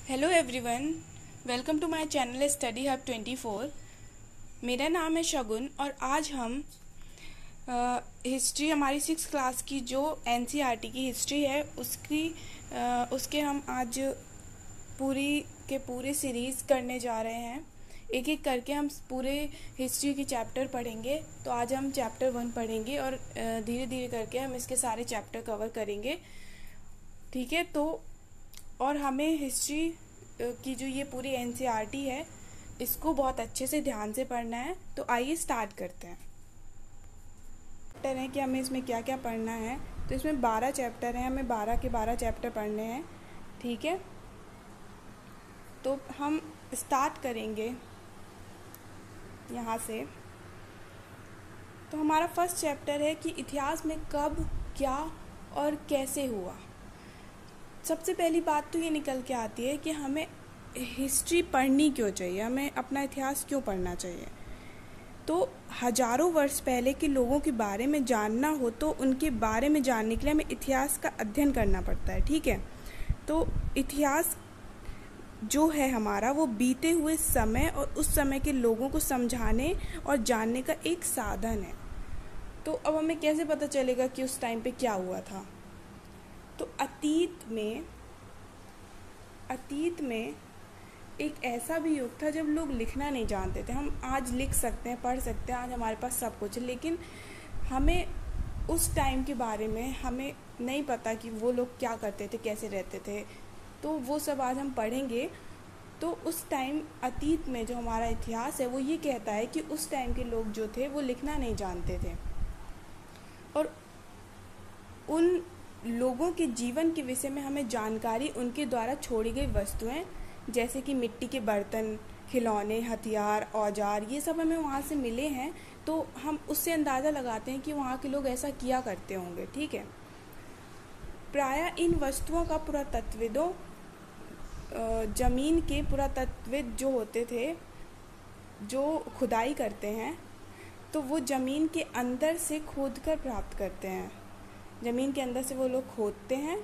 Hello everyone, welcome to my channel study hub 24। मेरा नाम है शगुन और आज हम हिस्ट्री हमारी 6 क्लास की जो एनसीईआरटी की हिस्ट्री है उसके हम आज पूरे सीरीज़ करने जा रहे हैं। एक एक करके हम पूरे हिस्ट्री की चैप्टर पढ़ेंगे। तो आज हम चैप्टर 1 पढ़ेंगे और धीरे धीरे करके हम इसके सारे चैप्टर कवर करेंगे। ठीक है, तो और हमें हिस्ट्री की जो ये पूरी एनसीईआरटी है इसको बहुत अच्छे से ध्यान से पढ़ना है। तो आइए स्टार्ट करते हैं। चैप्टर है कि हमें इसमें क्या क्या पढ़ना है। तो इसमें 12 चैप्टर हैं, हमें 12 के 12 चैप्टर पढ़ने हैं। ठीक है, तो हम स्टार्ट करेंगे यहाँ से। तो हमारा फर्स्ट चैप्टर है कि इतिहास में कब, क्या और कैसे हुआ। सबसे पहली बात तो ये निकल के आती है कि हमें हिस्ट्री पढ़नी क्यों चाहिए, हमें अपना इतिहास क्यों पढ़ना चाहिए। तो हजारों वर्ष पहले के लोगों के बारे में जानना हो तो उनके बारे में जानने के लिए हमें इतिहास का अध्ययन करना पड़ता है। ठीक है, तो इतिहास जो है हमारा वो बीते हुए समय और उस समय के लोगों को समझाने और जानने का एक साधन है। तो अब हमें कैसे पता चलेगा कि उस टाइम पे क्या हुआ था। तो अतीत में एक ऐसा भी युग था जब लोग लिखना नहीं जानते थे। हम आज लिख सकते हैं, पढ़ सकते हैं, आज हमारे पास सब कुछ है, लेकिन हमें उस टाइम के बारे में हमें नहीं पता कि वो लोग क्या करते थे, कैसे रहते थे। तो वो सब आज हम पढ़ेंगे। तो उस टाइम अतीत में जो हमारा इतिहास है वो ये कहता है कि उस टाइम के लोग जो थे वो लिखना नहीं जानते थे और उन लोगों के जीवन के विषय में हमें जानकारी उनके द्वारा छोड़ी गई वस्तुएं जैसे कि मिट्टी के बर्तन, खिलौने, हथियार, औजार, ये सब हमें वहाँ से मिले हैं। तो हम उससे अंदाज़ा लगाते हैं कि वहाँ के लोग ऐसा किया करते होंगे। ठीक है, प्रायः इन वस्तुओं का पुरातत्वविदों जमीन के पुरातत्वविद जो होते थे जो खुदाई करते हैं तो वो ज़मीन के अंदर से खोद कर प्राप्त करते हैं। ज़मीन के अंदर से वो लोग खोदते हैं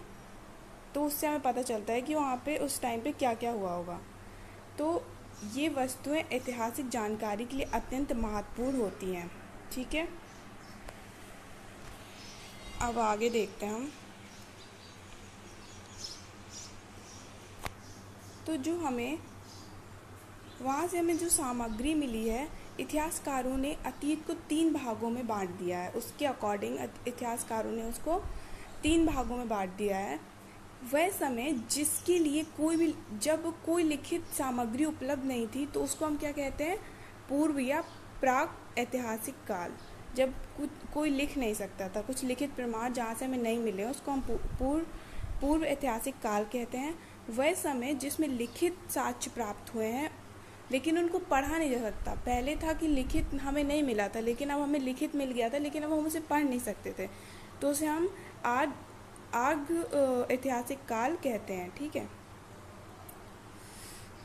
तो उससे हमें पता चलता है कि वहाँ पे उस टाइम पे क्या क्या हुआ होगा। तो ये वस्तुएं ऐतिहासिक जानकारी के लिए अत्यंत महत्वपूर्ण होती हैं। ठीक है, अब आगे देखते हैं हम। तो जो हमें वहाँ से हमें जो सामग्री मिली है, इतिहासकारों ने अतीत को 3 भागों में बांट दिया है। उसके अकॉर्डिंग इतिहासकारों ने उसको 3 भागों में बांट दिया है। वह समय जिसके लिए जब कोई लिखित सामग्री उपलब्ध नहीं थी तो उसको हम क्या कहते हैं, पूर्व या प्राक ऐतिहासिक काल। जब कोई लिख नहीं सकता था, कुछ लिखित प्रमाण जहाँ से हमें नहीं मिले उसको हम पूर्व ऐतिहासिक काल कहते हैं। वह समय जिसमें लिखित साक्ष्य प्राप्त हुए हैं लेकिन उनको पढ़ा नहीं जा सकता। पहले था कि लिखित हमें नहीं मिला था, लेकिन अब हमें लिखित मिल गया था, लेकिन अब हम उसे पढ़ नहीं सकते थे, तो उसे हम आग ऐतिहासिक काल कहते हैं। ठीक है,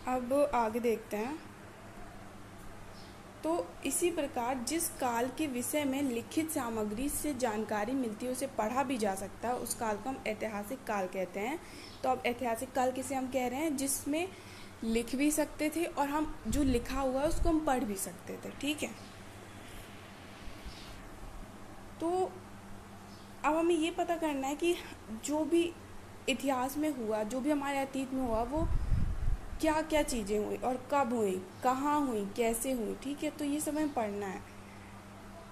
अब आगे देखते हैं। तो इसी प्रकार जिस काल के विषय में लिखित सामग्री से जानकारी मिलती है उसे पढ़ा भी जा सकता है, उस काल को हम ऐतिहासिक काल कहते हैं। तो अब ऐतिहासिक काल किसे हम कह रहे हैं, जिसमें लिख भी सकते थे और हम जो लिखा हुआ है उसको हम पढ़ भी सकते थे। ठीक है, तो अब हमें ये पता करना है कि जो भी इतिहास में हुआ, जो भी हमारे अतीत में हुआ, वो क्या क्या चीज़ें हुई और कब हुई, कहाँ हुई, कैसे हुई। ठीक है, तो ये सब हमें पढ़ना है।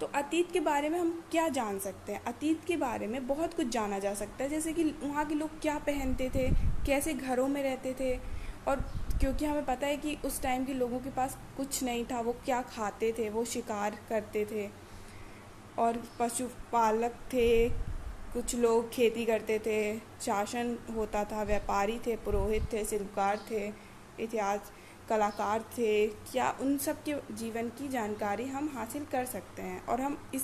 तो अतीत के बारे में हम क्या जान सकते हैं, अतीत के बारे में बहुत कुछ जाना जा सकता है, जैसे कि वहाँ के लोग क्या पहनते थे, कैसे घरों में रहते थे। और क्योंकि हमें पता है कि उस टाइम के लोगों के पास कुछ नहीं था, वो क्या खाते थे, वो शिकार करते थे और पशुपालक थे, कुछ लोग खेती करते थे, शासन होता था, व्यापारी थे, पुरोहित थे, शिल्पकार थे, इतिहास कलाकार थे। क्या उन सब के जीवन की जानकारी हम हासिल कर सकते हैं और हम इस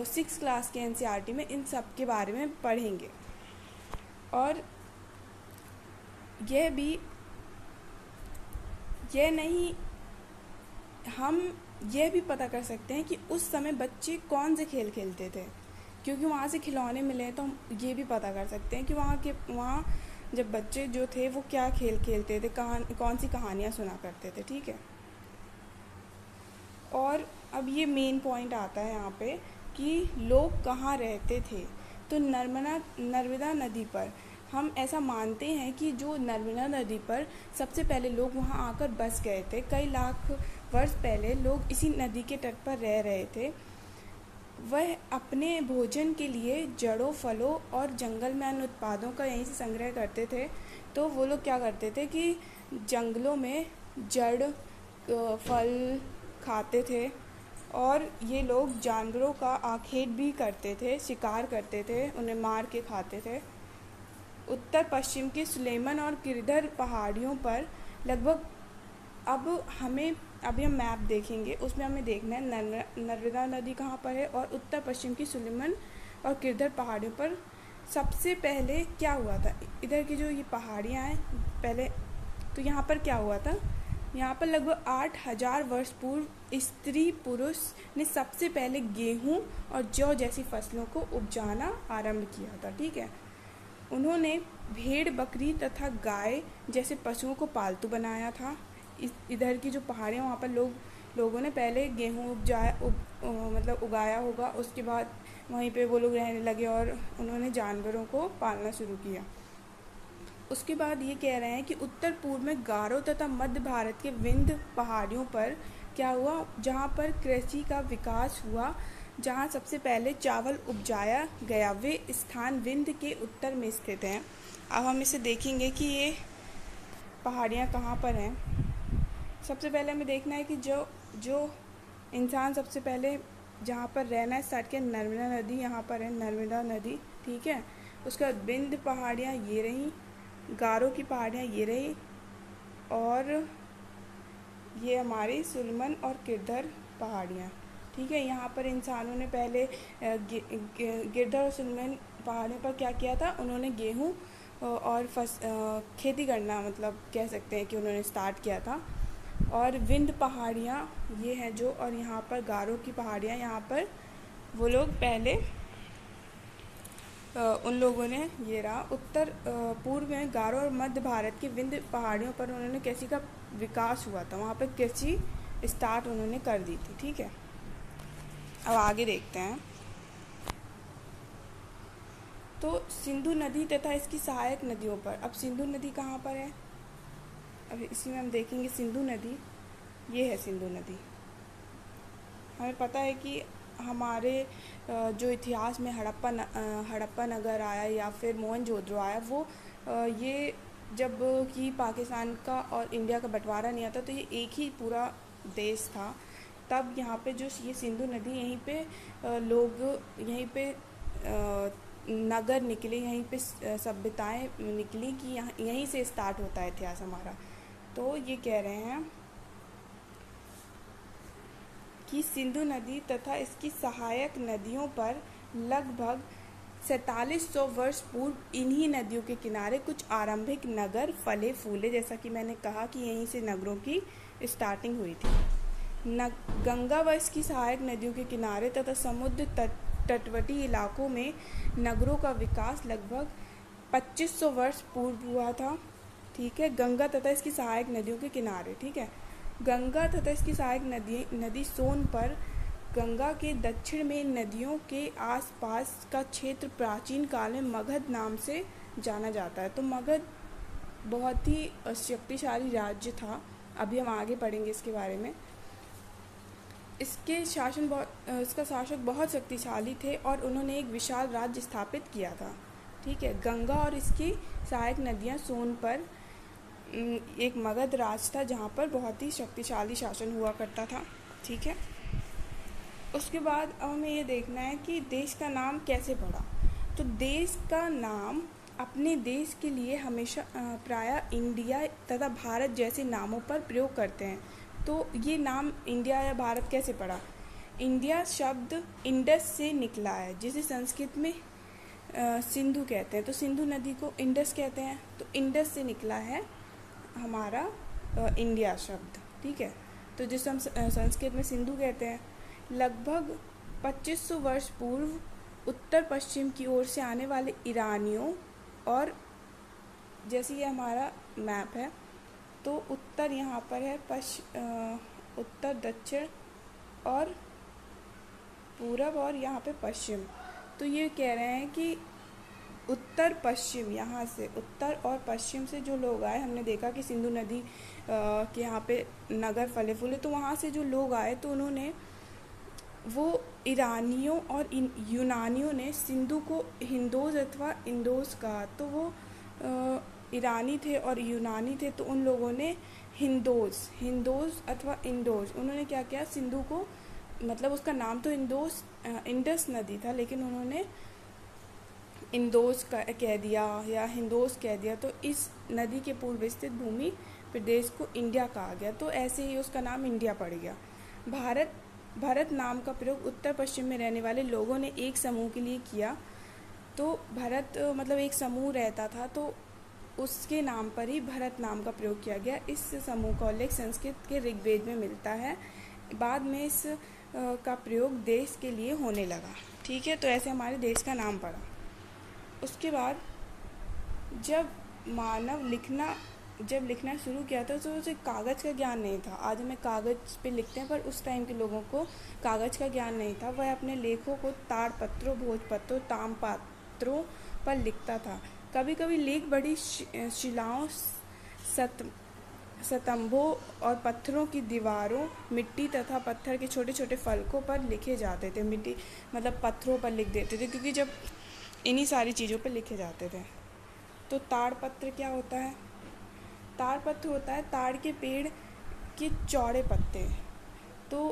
6 क्लास के एनसीईआरटी में इन सब के बारे में पढ़ेंगे। और हम यह भी पता कर सकते हैं कि उस समय बच्चे कौन से खेल खेलते थे, क्योंकि वहाँ से खिलौने मिले हैं। तो हम ये भी पता कर सकते हैं कि वहाँ जब बच्चे जो थे वो क्या खेल खेलते थे, कौन सी कहानियाँ सुना करते थे, ठीक है। और अब ये मेन पॉइंट आता है यहाँ पे कि लोग कहाँ रहते थे। तो नर्मदा नदी पर हम ऐसा मानते हैं कि जो नर्मदा नदी पर सबसे पहले लोग वहाँ आकर बस गए थे। कई लाख वर्ष पहले लोग इसी नदी के तट पर रह रहे थे। वह अपने भोजन के लिए जड़ों, फलों और जंगल में अन्य उत्पादों का यहीं से संग्रह करते थे। तो वो लोग क्या करते थे कि जंगलों में जड़, फल खाते थे, और ये लोग जानवरों का आखेट भी करते थे, शिकार करते थे, उन्हें मार के खाते थे। उत्तर पश्चिम के सुलेमन और किरधर पहाड़ियों पर लगभग, अब हमें अभी हम मैप देखेंगे, उसमें हमें देखना है नर्मदा नदी कहाँ पर है और उत्तर पश्चिम की सुलेमन और किरधर पहाड़ियों पर सबसे पहले क्या हुआ था। इधर की जो ये पहाड़ियाँ हैं पहले, तो यहाँ पर क्या हुआ था, यहाँ पर लगभग 8,000 वर्ष पूर्व स्त्री पुरुष ने सबसे पहले गेहूँ और जौ जैसी फसलों को उपजाना आरंभ किया था, ठीक है। उन्होंने भेड़, बकरी तथा गाय जैसे पशुओं को पालतू बनाया था। इधर की जो पहाड़ियाँ, वहाँ पर लोगों ने पहले गेहूँ मतलब उगाया होगा, उसके बाद वहीं पे वो लोग रहने लगे और उन्होंने जानवरों को पालना शुरू किया। उसके बाद ये कह रहे हैं कि उत्तर पूर्व में गारो तथा मध्य भारत के विंध्य पहाड़ियों पर क्या हुआ, जहाँ पर कृषि का विकास हुआ, जहाँ सबसे पहले चावल उपजाया गया, वे स्थान विंध्य के उत्तर में स्थित हैं। अब हम इसे देखेंगे कि ये पहाड़ियाँ कहाँ पर हैं। सबसे पहले हमें देखना है कि जो इंसान सबसे पहले जहाँ पर रहना स्टार्ट किया, नर्मदा नदी यहाँ पर है, नर्मदा नदी, ठीक है। उसके बाद विंध्य पहाड़ियाँ ये रहीं, गारो की पहाड़ियाँ ये रही, और ये हमारी सुलेमन और किरधर पहाड़ियाँ, ठीक है। यहाँ पर इंसानों ने पहले गिरधर और सुलेमन पहाड़ियों पर क्या किया था, उन्होंने गेहूँ और खेती करना, मतलब कह सकते हैं कि उन्होंने स्टार्ट किया था। और विंध्य पहाड़ियाँ ये हैं जो, और यहाँ पर गारो की पहाड़ियाँ, यहाँ पर वो लोग पहले उन लोगों ने, ये रहा उत्तर पूर्व में गारो और मध्य भारत के विंध्य पहाड़ियों पर उन्होंने कृषि का विकास हुआ था, वहाँ पर कृषि स्टार्ट उन्होंने कर दी थी, ठीक है। अब आगे देखते हैं। तो सिंधु नदी तथा इसकी सहायक नदियों पर, अब सिंधु नदी कहाँ पर है, अब इसी में हम देखेंगे सिंधु नदी, ये है सिंधु नदी। हमें पता है कि हमारे जो इतिहास में हड़प्पा नगर आया या फिर मोहनजोदड़ो आया, वो ये जब कि पाकिस्तान का और इंडिया का बंटवारा नहीं आता, तो ये एक ही पूरा देश था। तब यहाँ पे जो ये सिंधु नदी, यहीं पे लोग, यहीं पे नगर निकले, यहीं पे सभ्यताएं निकली कि यहीं से स्टार्ट होता है इतिहास हमारा। तो ये कह रहे हैं कि सिंधु नदी तथा इसकी सहायक नदियों पर लगभग 4700 वर्ष पूर्व इन्हीं नदियों के किनारे कुछ आरंभिक नगर फले फूले, जैसा कि मैंने कहा कि यहीं से नगरों की स्टार्टिंग हुई थी। गंगा व इसकी सहायक नदियों के किनारे तथा समुद्र तटवर्ती इलाकों में नगरों का विकास लगभग 2500 वर्ष पूर्व हुआ था, ठीक है। गंगा तथा इसकी सहायक नदियों के किनारे, ठीक है। गंगा तथा इसकी सहायक नदी सोन पर, गंगा के दक्षिण में नदियों के आसपास का क्षेत्र प्राचीन काल में मगध नाम से जाना जाता है। तो मगध बहुत ही शक्तिशाली राज्य था, अभी हम आगे पढ़ेंगे इसके बारे में। इसका शासक बहुत शक्तिशाली थे और उन्होंने एक विशाल राज्य स्थापित किया था, ठीक है। गंगा और इसकी सहायक नदियाँ सोन पर एक मगध राज था, जहाँ पर बहुत ही शक्तिशाली शासन हुआ करता था, ठीक है। उसके बाद अब हमें ये देखना है कि देश का नाम कैसे पड़ा। तो देश का नाम अपने देश के लिए हमेशा प्रायः इंडिया तथा भारत जैसे नामों पर प्रयोग करते हैं। तो ये नाम इंडिया या भारत कैसे पड़ा, इंडिया शब्द इंडस से निकला है, जिसे संस्कृत में सिंधु कहते हैं। तो सिंधु नदी को इंडस कहते हैं, तो इंडस से निकला है हमारा इंडिया शब्द, ठीक है। तो जिसे हम संस्कृत में सिंधु कहते हैं। लगभग 2500 वर्ष पूर्व उत्तर पश्चिम की ओर से आने वाले ईरानियों और जैसे ये हमारा मैप है, तो उत्तर यहाँ पर है, उत्तर, दक्षिण और पूरब, और यहाँ पे पश्चिम। तो ये कह रहे हैं कि उत्तर पश्चिम, यहाँ से उत्तर और पश्चिम से जो लोग आए, हमने देखा कि सिंधु नदी के यहाँ पे नगर फले फूले, तो वहाँ से जो लोग आए तो उन्होंने, वो ईरानियों और यूनानियों ने सिंधु को हिंदोज अथवा इंदोज कहा। तो वो ईरानी थे और यूनानी थे, तो उन लोगों ने हिंदोज अथवा इंडोज, उन्होंने क्या किया, सिंधु को, मतलब उसका नाम तो इंडस नदी था, लेकिन उन्होंने इंदोज का कह दिया या हिंदोज कह दिया। तो इस नदी के पूर्व स्थित भूमि प्रदेश को इंडिया कहा गया, तो ऐसे ही उसका नाम इंडिया पड़ गया। भारत नाम का प्रयोग उत्तर पश्चिम में रहने वाले लोगों ने एक समूह के लिए किया। तो भारत मतलब एक समूह रहता था, तो उसके नाम पर ही भरत नाम का प्रयोग किया गया। इस समूह का उल्लेख संस्कृत के ऋग्वेद में मिलता है। बाद में इस का प्रयोग देश के लिए होने लगा। ठीक है, तो ऐसे हमारे देश का नाम पड़ा। उसके बाद जब मानव लिखना शुरू किया था, तो उसे कागज़ का ज्ञान नहीं था। आज हमें कागज़ पे लिखते हैं, पर उस टाइम के लोगों को कागज़ का ज्ञान नहीं था। वह अपने लेखों को ताड़पत्रों, भोजपत्रों, ताम्रपत्रों पर लिखता था। कभी कभी लेख बड़ी शिलाओं, स्तंभों और पत्थरों की दीवारों, मिट्टी तथा पत्थर के छोटे छोटे फलकों पर लिखे जाते थे। मिट्टी मतलब पत्थरों पर लिख देते थे, क्योंकि जब इन्हीं सारी चीज़ों पर लिखे जाते थे। तो ताड़पत्र क्या होता है? ताड़पत्र होता है ताड़ के पेड़ के चौड़े पत्ते। तो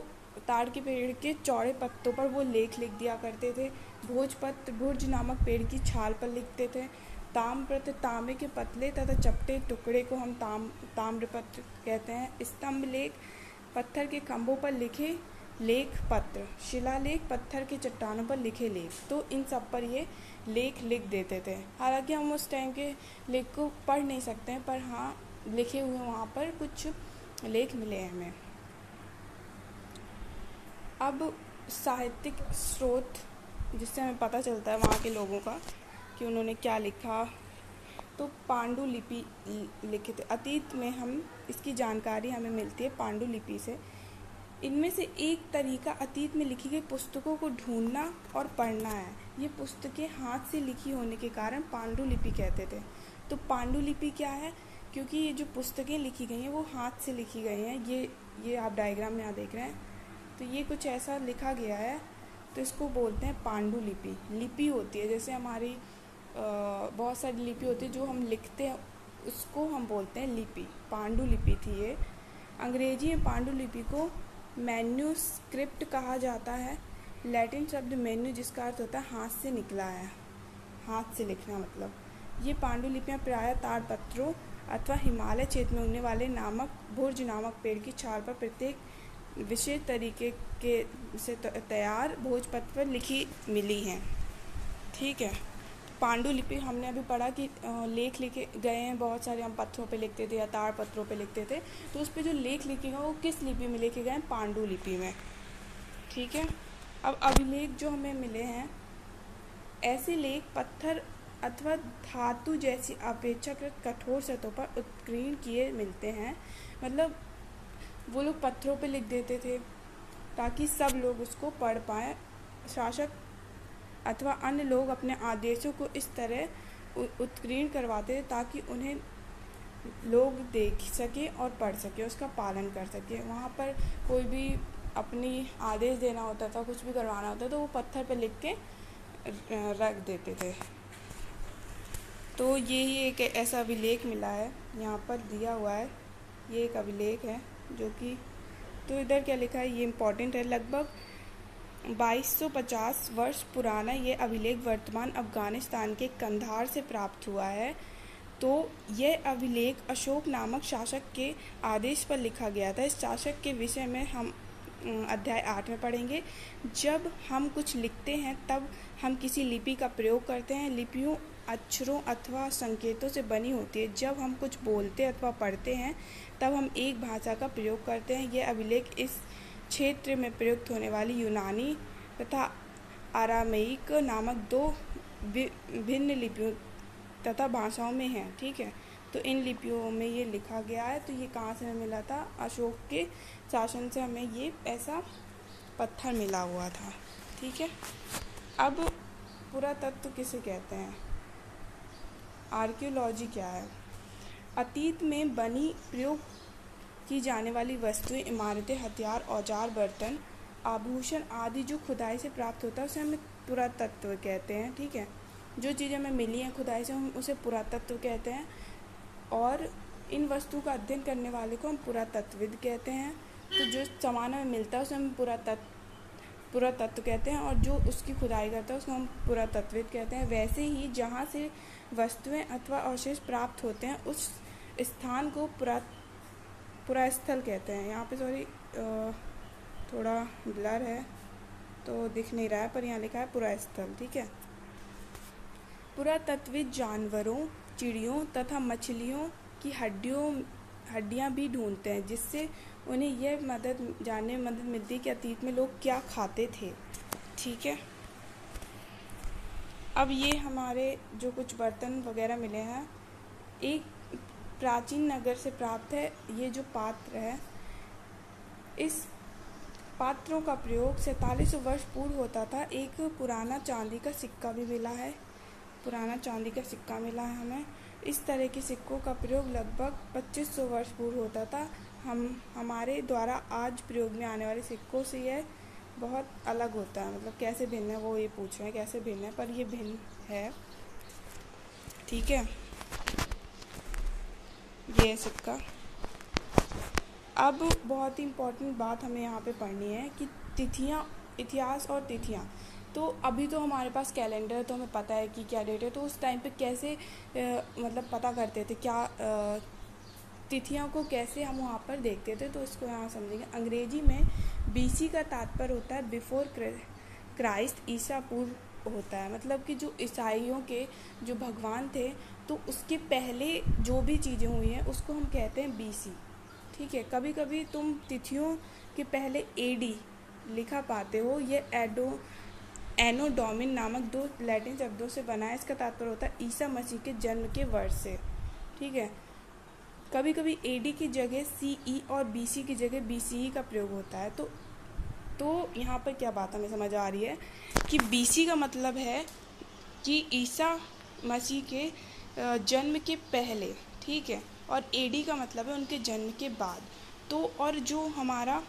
ताड़ के पेड़ के चौड़े पत्तों पर वो लेख लिख दिया करते थे। भोजपत्र भुर्ज नामक पेड़ की छाल पर लिखते थे। ताम्रपत्र तांबे के पतले तथा चपटे टुकड़े को हम ताम्रपत्र कहते हैं। स्तंभ लेख पत्थर के खंभों पर लिखे लेख पत्र। शिलालेख पत्थर के चट्टानों पर लिखे लेख। तो इन सब पर ये लेख लिख देते थे। हालांकि हम उस टाइम के लेख को पढ़ नहीं सकते हैं, पर हाँ लिखे हुए वहाँ पर कुछ लेख मिले हैं हमें। अब साहित्यिक स्रोत जिससे हमें पता चलता है वहाँ के लोगों का कि उन्होंने क्या लिखा, तो पांडुलिपि लिखे थे। अतीत में हम इसकी जानकारी हमें मिलती है पांडुलिपि से। इनमें से एक तरीका अतीत में लिखी गई पुस्तकों को ढूंढना और पढ़ना है। ये पुस्तकें हाथ से लिखी होने के कारण पांडुलिपि कहते थे। तो पांडुलिपि क्या है? क्योंकि ये जो पुस्तकें लिखी गई हैं वो हाथ से लिखी गई हैं। ये आप डायग्राम में यहाँ देख रहे हैं, तो ये कुछ ऐसा लिखा गया है, तो इसको बोलते हैं पांडुलिपि। लिपि होती है, जैसे हमारी बहुत सारी लिपि होती है जो हम लिखते हैं, उसको हम बोलते हैं लिपि। पांडुलिपि थी ये। अंग्रेजी में पांडुलिपि को मैन्यूस्क्रिप्ट कहा जाता है। लैटिन शब्द मेन्यू जिसका अर्थ होता है हाथ से निकला है, हाथ से लिखना मतलब। ये पांडुलिपियाँ प्रायः ताड़पत्रों अथवा हिमालय क्षेत्र में उगने वाले भुर्ज नामक पेड़ की छाल पर प्रत्येक विशेष तरीके के से तैयार भोजपत्र पर लिखी मिली हैं। ठीक है, पांडुलिपि हमने अभी पढ़ा कि लेख लिखे गए हैं बहुत सारे। हम पत्थरों पे लिखते थे या ताड़पत्रों पे लिखते थे, तो उस पे जो लेख लिखे गए वो किस लिपि में लिखे गए हैं? पांडुलिपि में। ठीक है, अब अभिलेख जो हमें मिले हैं, ऐसे लेख पत्थर अथवा धातु जैसी अपेक्षाकृत कठोर सतहों पर उत्कीर्ण किए मिलते हैं। मतलब वो लोग पत्थरों पे लिख देते थे ताकि सब लोग उसको पढ़ पाएँ। शासक अथवा अन्य लोग अपने आदेशों को इस तरह उत्कीर्ण करवाते थे ताकि उन्हें लोग देख सके और पढ़ सके, उसका पालन कर सके। वहाँ पर कोई भी अपनी आदेश देना होता था, कुछ भी करवाना होता था, तो वो पत्थर पे लिख के रख देते थे। तो यही एक ऐसा अभिलेख मिला है, यहाँ पर दिया हुआ है। ये एक अभिलेख है जो कि, तो इधर क्या लिखा है ये इम्पॉर्टेंट है। लगभग 2250 वर्ष पुराना ये अभिलेख वर्तमान अफ़गानिस्तान के कंधार से प्राप्त हुआ है। तो यह अभिलेख अशोक नामक शासक के आदेश पर लिखा गया था। इस शासक के विषय में हम अध्याय 8 में पढ़ेंगे। जब हम कुछ लिखते हैं तब हम किसी लिपि का प्रयोग करते हैं। लिपियों अक्षरों अथवा संकेतों से बनी होती है। जब हम कुछ बोलते अथवा पढ़ते हैं तब हम एक भाषा का प्रयोग करते हैं। यह अभिलेख इस क्षेत्र में प्रयुक्त होने वाली यूनानी तथा आरामीक नामक दो भिन्न लिपियों तथा भाषाओं में हैं, ठीक है। तो इन लिपियों में ये लिखा गया है। तो ये कहाँ से हमें मिला था? अशोक के शासन से हमें ये ऐसा पत्थर मिला हुआ था, ठीक है। अब पुरातत्व किसे कहते हैं? आर्कियोलॉजी क्या है? अतीत में बनी प्रयोग की जाने वाली वस्तुएं, इमारतें, हथियार, औजार, बर्तन, आभूषण आदि जो खुदाई से प्राप्त होता है उसे हमें पुरातत्व कहते हैं, ठीक है। जो चीज़ें हमें मिली हैं खुदाई से हम उसे पुरातत्व कहते हैं, और इन वस्तु का अध्ययन करने वाले को हम पुरातत्वविद कहते हैं। तो जो सामान हमें मिलता है उसे हम पुरातत्व कहते हैं, और जो उसकी खुदाई करता है उसको हम पुरातत्वविद कहते हैं। वैसे ही जहाँ से वस्तुएं अथवा अवशेष प्राप्त होते हैं उस स्थान को पुरास्थल कहते हैं। यहाँ पे सॉरी थोड़ा ब्लर है तो दिख नहीं रहा है, पर यहाँ लिखा है पुरास्थल, ठीक है। पुरातत्वविद जानवरों, चिड़ियों तथा मछलियों की हड्डियाँ भी ढूंढते हैं, जिससे उन्हें यह जानने में मदद मिलती है कि अतीत में लोग क्या खाते थे, ठीक है। अब ये हमारे जो कुछ बर्तन वगैरह मिले हैं, एक प्राचीन नगर से प्राप्त है। ये जो पात्र है, इस पात्रों का प्रयोग 4700 वर्ष पूर्व होता था। एक पुराना चांदी का सिक्का भी मिला है, पुराना चांदी का सिक्का मिला है हमें। इस तरह के सिक्कों का प्रयोग लगभग 2500 वर्ष पूर्व होता था। हमारे द्वारा आज प्रयोग में आने वाले सिक्कों से यह बहुत अलग होता है। मतलब कैसे भिन्न है वो ये पूछ रहे हैं, कैसे भिन्न है, पर ये भिन्न है, ठीक है। ये सिक्का। अब बहुत ही इम्पोर्टेंट बात हमें यहाँ पे पढ़नी है कि तिथियाँ, इतिहास और तिथियाँ। तो अभी तो हमारे पास कैलेंडर, तो हमें पता है कि क्या डेट है। तो उस टाइम पे कैसे मतलब पता करते थे, क्या तिथियों को कैसे हम वहाँ पर देखते थे, तो इसको यहाँ समझेंगे। अंग्रेजी में बीसी का तात्पर्य होता है बिफोर क्राइस्ट, ईसा पूर्व होता है। मतलब कि जो ईसाइयों के जो भगवान थे तो उसके पहले जो भी चीज़ें हुई हैं उसको हम कहते हैं बीसी, ठीक है। कभी कभी तुम तिथियों के पहले एडी लिखा पाते हो। ये एनो डोमिन नामक दो लैटिन शब्दों से बना है। इसका तात्पर्य होता है ईसा मसीह के जन्म के वर्ष से, ठीक है। कभी कभी एडी की जगह सीई और बीसी की जगह बीसीई का प्रयोग होता है। तो यहाँ पर क्या बात हमें समझ आ रही है कि बीसी का मतलब है कि ईसा मसीह के जन्म के पहले, ठीक है, और एडी का मतलब है उनके जन्म के बाद। तो और जो हमारा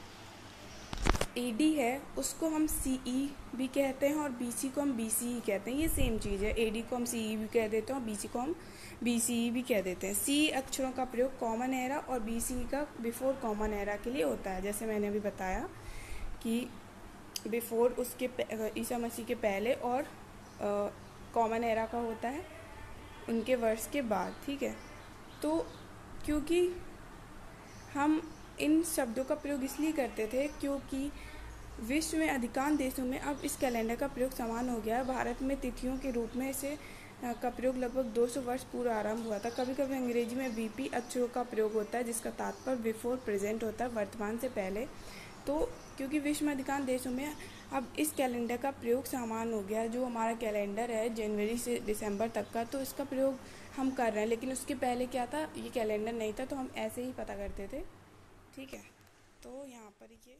एडी है उसको हम सीई भी कहते हैं और बीसी को हम बीसीई कहते हैं। ये सेम चीज़ है। एडी को हम सीई भी कह देते हैं और बीसी को हम बीसीई भी कह देते हैं। सी अक्षरों का प्रयोग कॉमन एरा और बीसीई का बिफोर कॉमन एरा के लिए होता है। जैसे मैंने अभी बताया कि बिफोर उसके ईसा मसीह के पहले और कॉमन एरा का होता है उनके वर्ष के बाद, ठीक है। तो क्योंकि हम इन शब्दों का प्रयोग इसलिए करते थे क्योंकि विश्व में अधिकांश देशों में अब इस कैलेंडर का प्रयोग समान हो गया है। भारत में तिथियों के रूप में इसे का प्रयोग लगभग 200 वर्ष पूर्व आरंभ हुआ था। कभी कभी अंग्रेजी में वीपी अक्षरों का प्रयोग होता है जिसका तात्पर्य बिफोर प्रेजेंट होता है, वर्तमान से पहले। तो क्योंकि विश्व में अधिकांश देशों में अब इस कैलेंडर का प्रयोग समान हो गया, जो हमारा कैलेंडर है जनवरी से दिसंबर तक का, तो इसका प्रयोग हम कर रहे हैं। लेकिन उसके पहले क्या था, ये कैलेंडर नहीं था तो हम ऐसे ही पता करते थे, ठीक है। तो यहाँ पर ये